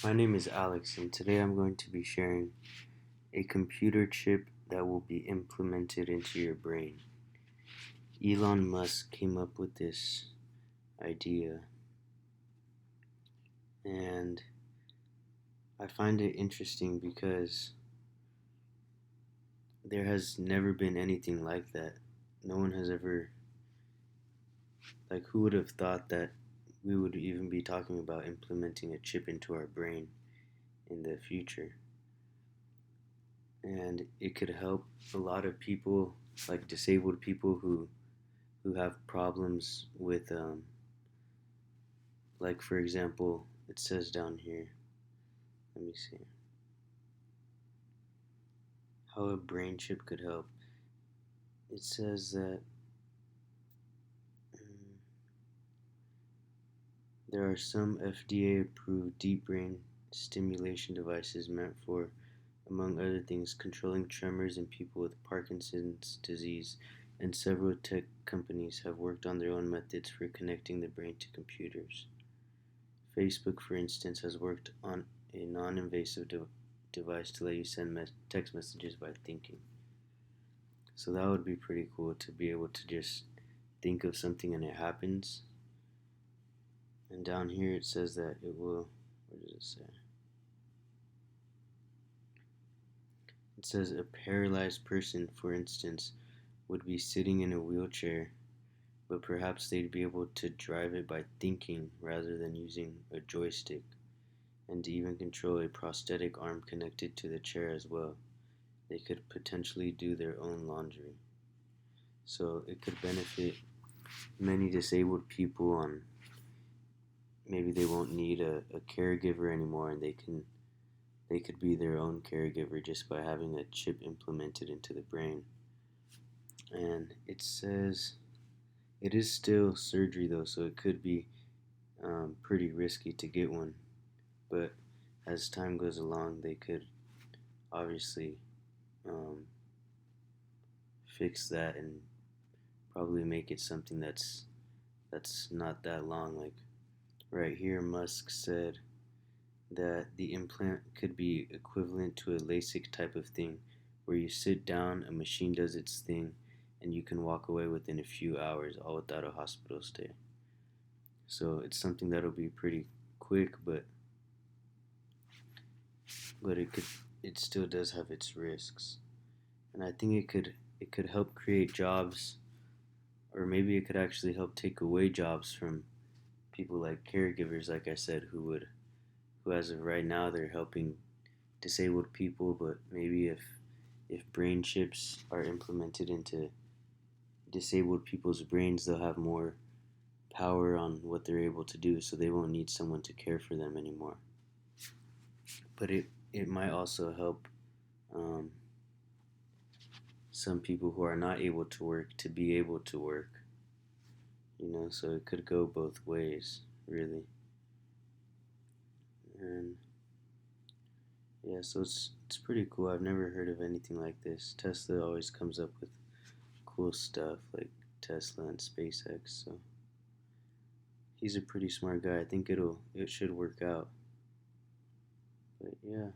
My name is Alex, and today I'm going to be sharing a computer chip that will be implemented into your brain. Elon Musk came up with this idea, and I find it interesting because there has never been anything like that. No one has ever, who would have thought that we would even be talking about implementing a chip into our brain in the future? And it could help a lot of people, like disabled people who have problems with like for example, it says down here, let me see how a brain chip could help. It says that um, there are some FDA approved deep brain stimulation devices meant for, among other things, controlling tremors in people with Parkinson's disease, and several tech companies have worked on their own methods for connecting the brain to computers. Facebook, for instance, has worked on a non-invasive device to let you send text messages by thinking. So that would be pretty cool to be able to just think of something and it happens. And down here it says that it will, what does it say? It says a paralyzed person, for instance, would be sitting in a wheelchair, but perhaps they'd be able to drive it by thinking rather than using a joystick, and to even control a prosthetic arm connected to the chair as well. They could potentially do their own laundry. So it could benefit many disabled people on maybe they won't need a caregiver anymore, and they could be their own caregiver just by having a chip implemented into the brain. And it says it is still surgery though, so it could be pretty risky to get one. But as time goes along, they could obviously um, fix that and probably make it something that's not that long. Like right here, Musk said that the implant could be equivalent to a LASIK type of thing, where you sit down, a machine does its thing, and you can walk away within a few hours, all without a hospital stay. So it's something that'll be pretty quick, but it still does have its risks. And I think it could help create jobs, or maybe it could actually help take away jobs from people like caregivers, like I said, who as of right now they're helping disabled people, but maybe if brain chips are implemented into disabled people's brains, they'll have more power on what they're able to do, so they won't need someone to care for them anymore. But it might also help um, some people who are not able to work to be able to work. So it could go both ways, really. And yeah, so it's pretty cool. I've never heard of anything like this. Tesla always comes up with cool stuff like Tesla and SpaceX. So he's a pretty smart guy. I think it should work out. But yeah.